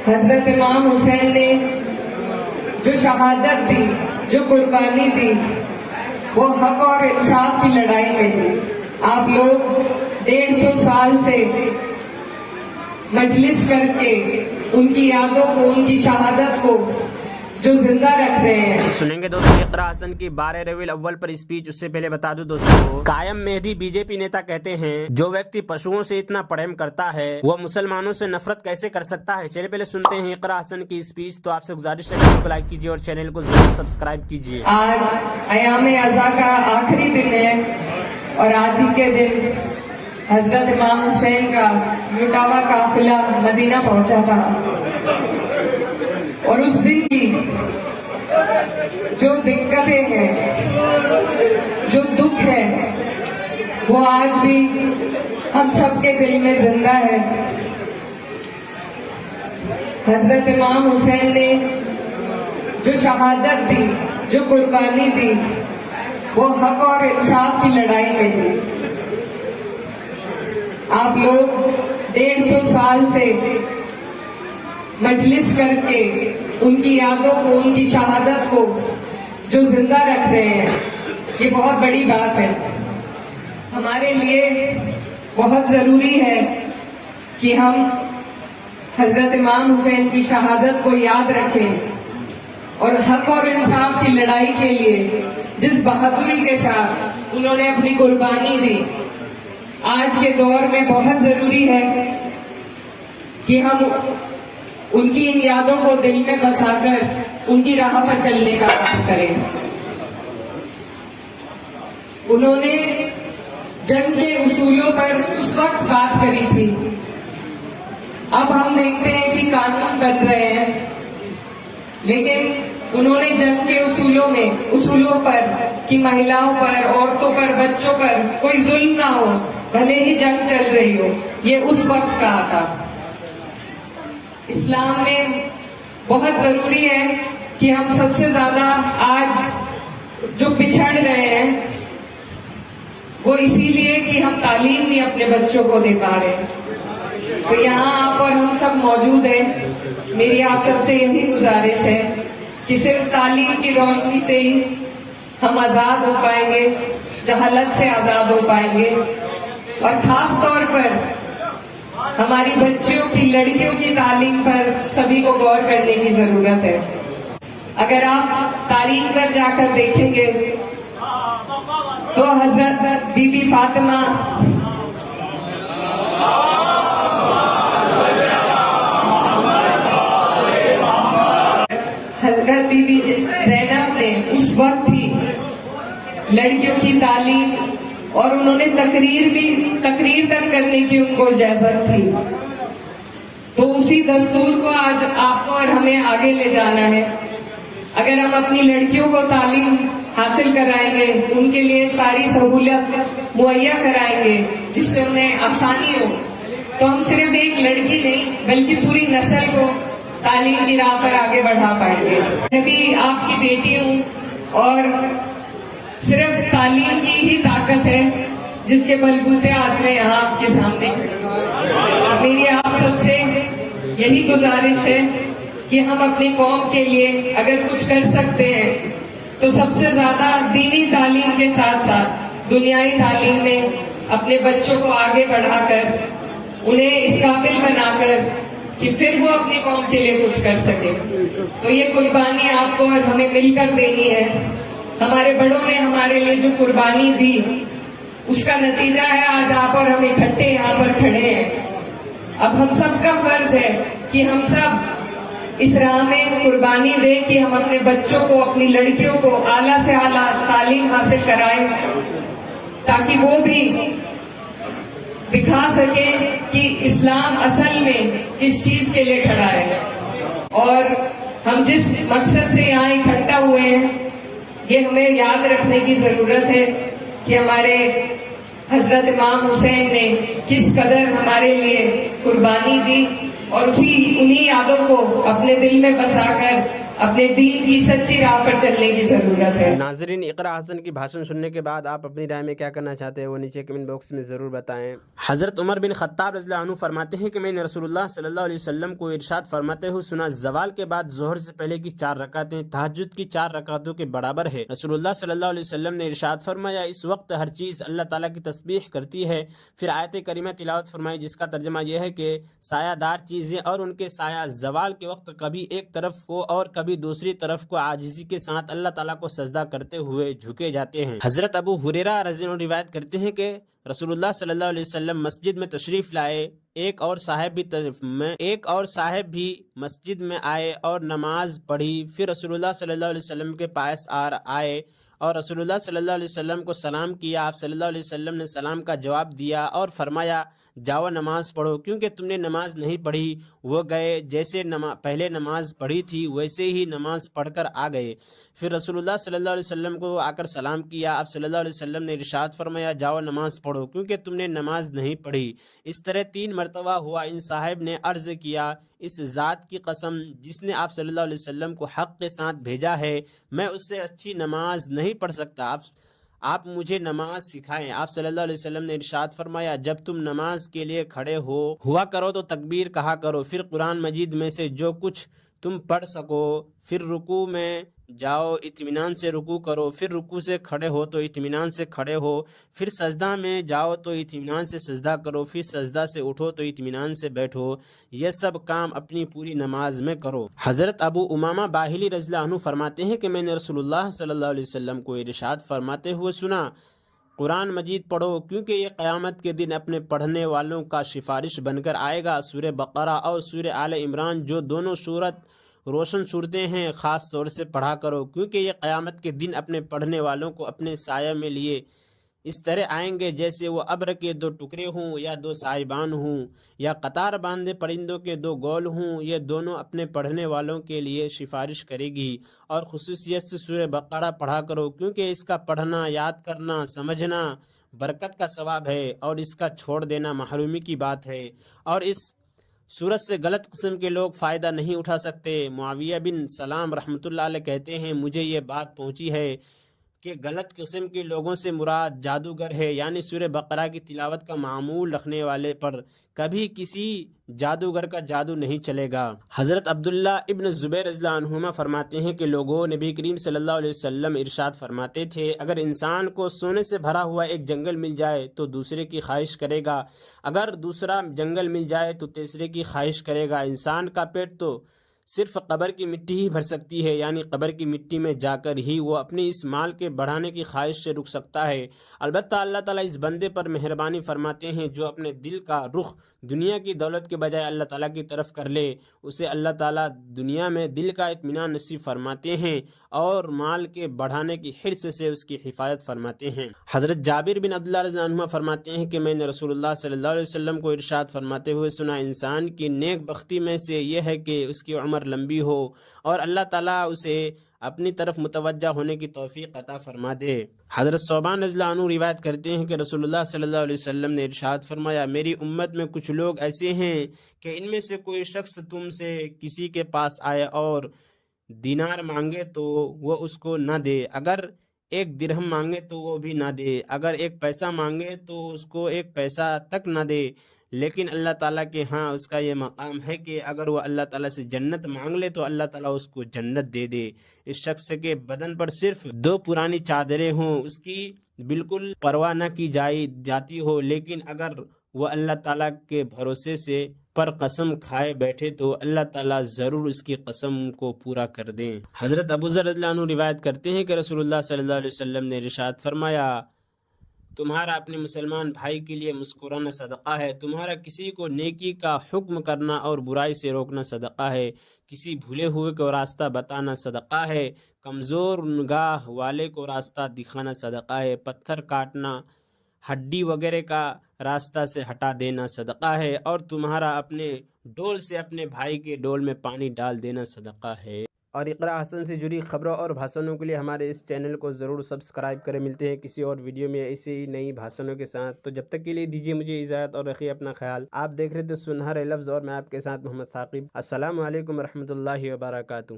حضرت امام حسین نے جو شہادت دی، جو قربانی دی، وہ حق اور انصاف کی لڑائی میں دی۔ آپ لوگ 150 سال سے مجلس کر کے ان کی یادوں کو، ان کی شہادت کو جو زندہ رکھ رہے ہیں۔ سنیں گے دوستوں اقرا حسن کی 12 ربیع الاول پر اسپیچ۔ اس سے پہلے بتا دوں دوستوں، قائم مہدی بی جے پی نیتا کہتے ہیں جو ویکتی پشوؤں سے اتنا پریم کرتا ہے وہ مسلمانوں سے نفرت کیسے کر سکتا ہے۔ چلیے پہلے سنتے ہیں اقرا حسن کی اسپیچ۔ تو آپ سے گزارش ہے ویڈیو کو لائک کیجیے اور چینل کو ضرور سبسکرائب کیجیے۔ آج ایام عزا کا آخری دن ہے اور آج ہی کے دن حضرت امام حسین کا لٹاوا قافلہ مدینہ پہنچا تھا، اور اس دن کی جو دقتیں ہیں، جو دکھ ہے، وہ آج بھی ہم سب کے دل میں زندہ ہے۔ حضرت امام حسین نے جو شہادت دی، جو قربانی دی، وہ حق اور انصاف کی لڑائی میں دی۔ آپ لوگ 150 سال سے مجلس کر کے ان کی یادوں کو، ان کی شہادت کو جو زندہ رکھ رہے ہیں، یہ بہت بڑی بات ہے۔ ہمارے لیے بہت ضروری ہے کہ ہم حضرت امام حسین کی شہادت کو یاد رکھیں اور حق اور انصاف کی لڑائی کے لیے جس بہادری کے ساتھ انہوں نے اپنی قربانی دی، آج کے دور میں بہت ضروری ہے کہ ہم ان کی ان یادوں کو دل میں بسا کر ان کی راہ پر چلنے کا کام کریں۔ انہوں نے جنگ کے اصولوں پر اس وقت بات کری تھی۔ اب ہم دیکھتے ہیں کہ قانون بن رہے ہیں، لیکن انہوں نے جنگ کے اصولوں پر کہ مہیلاؤں پر، عورتوں پر، بچوں پر کوئی ظلم نہ ہو، بھلے ہی جنگ چل رہی ہو، یہ اس وقت کہا تھا۔ اسلام میں بہت ضروری ہے کہ ہم سب سے زیادہ آج جو پچھڑ رہے ہیں وہ اسی لیے کہ ہم تعلیم نہیں اپنے بچوں کو دے پا رہے ہیں۔ تو یہاں آپ اور ہم سب موجود ہیں، میری آپ سب سے یہی گزارش ہے کہ صرف تعلیم کی روشنی سے ہی ہم آزاد ہو پائیں گے، جہالت سے آزاد ہو پائیں گے، اور خاص طور پر ہماری بچیوں کی، لڑکیوں کی تعلیم پر سبھی کو غور کرنے کی ضرورت ہے۔ اگر آپ تاریخ پر جا کر دیکھیں گے تو حضرت بی بی فاطمہ، حضرت بی بی زینب نے اس وقت ہی لڑکیوں کی تعلیم، اور انہوں نے تقریر تک کرنے کی ان کو اجازت تھی۔ تو اسی دستور کو آج آپ کو اور ہمیں آگے لے جانا ہے۔ اگر ہم اپنی لڑکیوں کو تعلیم حاصل کرائیں گے، ان کے لیے ساری سہولت مہیا کرائیں گے جس سے انہیں آسانی ہو، تو ہم صرف ایک لڑکی نہیں بلکہ پوری نسل کو تعلیم کی راہ پر آگے بڑھا پائیں گے۔ میں بھی آپ کی بیٹی ہوں، اور صرف تعلیم کی ہی طاقت ہے جس کے بلبوتے آج میں یہاں آپ کے سامنے کھڑی ہوں۔ میری آپ سب سے یہی گزارش ہے کہ ہم اپنی قوم کے لیے اگر کچھ کر سکتے ہیں تو سب سے زیادہ دینی تعلیم کے ساتھ ساتھ دنیائی تعلیم میں اپنے بچوں کو آگے بڑھا کر انہیں اس قابل بنا کر کہ پھر وہ اپنی قوم کے لیے کچھ کر سکے۔ تو یہ قربانی آپ کو اور ہمیں مل کر دینی ہے۔ ہمارے بڑوں نے ہمارے لیے جو قربانی دی، اس کا نتیجہ ہے آج آپ اور ہم اکٹھے یہاں پر کھڑے ہیں۔ اب ہم سب کا فرض ہے کہ ہم سب اس راہ میں قربانی دیں کہ ہم اپنے بچوں کو، اپنی لڑکیوں کو اعلیٰ سے اعلیٰ تعلیم حاصل کرائیں، تاکہ وہ بھی دکھا سکیں کہ اسلام اصل میں کس چیز کے لیے کھڑا ہے۔ اور ہم جس مقصد سے یہاں اکٹھا ہوئے ہیں، یہ ہمیں یاد رکھنے کی ضرورت ہے کہ ہمارے حضرت امام حسین نے کس قدر ہمارے لیے قربانی دی، اور انہی یادوں ईमानों को अपने दिल में बसाकर अपने दीन की सच्ची राह पर चलने की जरूरत है। नाजरीन, इकरा हसन की भाषण सुनने के बाद आप अपनी राय में क्या करना चाहते हैं वो नीचे कमेंट बॉक्स में ज़रूर बताएं। हज़रत उमर बिन खत्ताब रज़ियल्लाहु अन्हु फरमाते हैं कि मैंने रसूलुल्लाह सल्लल्लाहु अलैहि वसल्लम को इरशाद फरमाते हुए सुना, ज़वाल के बाद ज़ोहर से पहले की 4 रकातें तहज्जुद की 4 रकातों के बराबर है। रसूलुल्लाह सल्लल्लाहु अलैहि वसल्लम ने इरशाद फरमाया, इस वक्त हर चीज़ अल्लाह ताला की तस्बीह करती है। फिर आयत करीमा तिलावत फरमाई जिसका तर्जुमा यह है कि सायादार चीज़ें और उनके साया ज़वाल के वक्त कभी एक तरफ को और कभी दूसरी तरफ को आजिज़ी के साथ अल्लाह ताला को सजदा करते हुए झुके जाते हैं। हजरत अबू हुरैरा रज़ियल्लाहु अन्हु रिवायत करते हैं कि रसूलुल्लाह सल्लल्लाहु अलैहि वसल्लम मस्जिद में तशरीफ लाए, एक और साहब भी मस्जिद में आए और नमाज पढ़ी। फिर रसूलुल्लाह सल्लल्लाहु अलैहि वसल्लम के पास आए और रसूलुल्लाह सल्लल्लाहु अलैहि वसल्लम को सलाम किया। आप सल्लल्लाहु अलैहि वसल्लम ने सलाम का जवाब दिया और फरमाया, जाओ नमाज पढ़ो क्योंकि तुमने नमाज नहीं पढ़ी। वो गए, जैसे पहले नमाज पढ़ी थी वैसे ही नमाज पढ़कर आ गए। फिर रसूलुल्लाह सल्लल्लाहु अलैहि वसल्लम को आकर सलाम किया। आप सल्लल्लाहु अलैहि वसल्लम ने इरशाद फरमाया, जाओ नमाज पढ़ो क्योंकि तुमने नमाज नहीं पढ़ी। इस तरह 3 मरतबा हुआ। इन साहब ने अर्ज़ किया, इस ज़ात की कसम जिसने आप सल्लल्लाहु अलैहि वसल्लम को हक़ के साथ भेजा है, मैं उससे अच्छी नमाज नहीं पढ़ सकता। आप मुझे नमाज सिखाएं। आप सल्लल्लाहु अलैहि वसल्लम ने इरशाद फरमाया, जब तुम नमाज के लिए खड़े हुआ करो तो तकबीर कहा करो। फिर कुरान मजीद में से जो कुछ तुम पढ़ सको। फिर रुकू में जाओ, इत्मीनान से रुकू करो। फिर रुकू से खड़े हो तो इत्मीनान से खड़े हो। फिर सजदा में जाओ तो इत्मीनान से सजदा करो। फिर सजदा से उठो तो इत्मीनान से बैठो। यह सब काम अपनी पूरी नमाज में करो। हज़रत अबू उमामा बाहिली रज़ियल्लाहु अन्हु फरमाते हैं कि मैंने रसूलुल्लाह सल्लल्लाहु अलैहि वसल्लम को इरशाद फरमाते हुए सुना, कुरान मजीद पढ़ो क्योंकि ये क़यामत के दिन अपने पढ़ने वालों का सिफारिश बनकर आएगा। सूरह बकरा और सूरह आले इमरान जो दोनों सूरत रोशन सूरतें हैं, ख़ास तौर से पढ़ा करो क्योंकि ये क़यामत के दिन अपने पढ़ने वालों को अपने साया में लिए इस तरह आएंगे जैसे वो अब्र के 2 टुकड़े हों या 2 साहिबान हों या कतार बांधे परिंदों के 2 गोल हों। ये दोनों अपने पढ़ने वालों के लिए सिफारिश करेगी। और खुसूसियत से सूरह बकरा पढ़ा करो क्योंकि इसका पढ़ना, याद करना, समझना बरकत का सवाब है और इसका छोड़ देना महरूमी की बात है। और इस सूरत से गलत किस्म के लोग फ़ायदा नहीं उठा सकते। मुआविया बिन सलाम रहमतुल्लाह अलैह कहते हैं, मुझे ये बात पहुंची है कि गलत किस्म के लोगों से मुराद जादूगर है, यानी सूरह बकरा की तिलावत का मामूल रखने वाले पर कभी किसी जादूगर का जादू नहीं चलेगा। हज़रत अब्दुल्ला इब्न ज़ुबैर रज़ियल्लाहु अन्हुमा फरमाते हैं कि लोगों, नबी करीम सल्लल्लाहु अलैहि वसल्लम इरशाद फरमाते थे, अगर इंसान को सोने से भरा हुआ एक जंगल मिल जाए तो दूसरे की ख्वाहिश करेगा, अगर दूसरा जंगल मिल जाए तो तीसरे की ख्वाहिश करेगा। इंसान का पेट तो सिर्फ कब्र की मिट्टी ही भर सकती है, यानी कब्र की मिट्टी में जाकर ही वो अपनी इस माल के बढ़ाने की ख्वाहिश से रुक सकता है। अलबत्ता अल्लाह ताला इस बंदे पर मेहरबानी फरमाते हैं जो अपने दिल का रुख दुनिया की दौलत के बजाय अल्लाह ताला की तरफ कर ले, उसे अल्लाह ताला दुनिया में दिल का इत्मीनान नसीब फरमाते हैं और माल के बढ़ाने की हिर्स से उसकी हिफाजत फरमाते हैं। हज़रत जाबिर बिन अब्दुल्लाह रज़ियल्लाहु अन्हु फरमाते हैं कि मैंने रसूलुल्लाह सल्लल्लाहु अलैहि वसल्लम को इरशाद फरमाते हुए सुना, इंसान की नेक बख्ती में से यह है कि उसकी उम्र लंबी हो और अल्लाह ताला उसे अपनी तरफ मुतवज्जा होने की तौफीक अता फरमा दे। हज़रत सौबान रज़ियल्लाहु अन्हु रिवायत करते हैं कि रसूलुल्लाह सल्लल्लाहु अलैहि वसल्लम ने इरशाद फरमाया, मेरी उम्मत में कुछ लोग ऐसे हैं कि इनमें से कोई शख्स तुमसे किसी के पास आए और दिनार मांगे तो वो उसको न दे, अगर 1 दिरहम मांगे तो वो भी ना दे, अगर 1 पैसा मांगे तो उसको 1 पैसा तक ना दे। लेकिन अल्लाह ताला के हाँ उसका ये मकाम है कि अगर वो अल्लाह ताला से जन्नत मांग ले तो अल्लाह ताला उसको जन्नत दे दे। इस शख्स के बदन पर सिर्फ 2 पुरानी चादरें हों, उसकी बिल्कुल परवाह न की जाती हो, लेकिन अगर वो अल्लाह ताला के भरोसे से पर कसम खाए बैठे तो अल्लाह ताला ज़रूर उसकी कसम को पूरा कर दें। हज़रत अबू ज़र रज़ियल्लाहु अन्हु रिवायत करते हैं कि रसूलुल्लाह सल्लल्लाहु अलैहि वसल्लम ने इरशाद फरमाया, तुम्हारा अपने मुसलमान भाई के लिए मुस्कुराना सदका है, तुम्हारा किसी को नेकी का हुक्म करना और बुराई से रोकना सदका है, किसी भूले हुए को रास्ता बताना सदका है, कमज़ोर निगाह वाले को रास्ता दिखाना सदका है, पत्थर काटना, हड्डी वगैरह का रास्ता से हटा देना सदका है, और तुम्हारा अपने डोल से अपने भाई के डोल में पानी डाल देना सदका है। اور اقرا حسن سے جڑی خبروں اور بھاشنوں کے لیے ہمارے اس چینل کو ضرور سبسکرائب کریں۔ ملتے ہیں کسی اور ویڈیو میں ایسے ہی نئی بھاشنوں کے ساتھ، تو جب تک کے لیے دیجیے مجھے اجازت اور رکھیے اپنا خیال۔ آپ دیکھ رہے تھے سنہرے لفظ اور میں آپ کے ساتھ محمد ثاقب۔ السلام علیکم ورحمۃ اللہ وبرکاتہ۔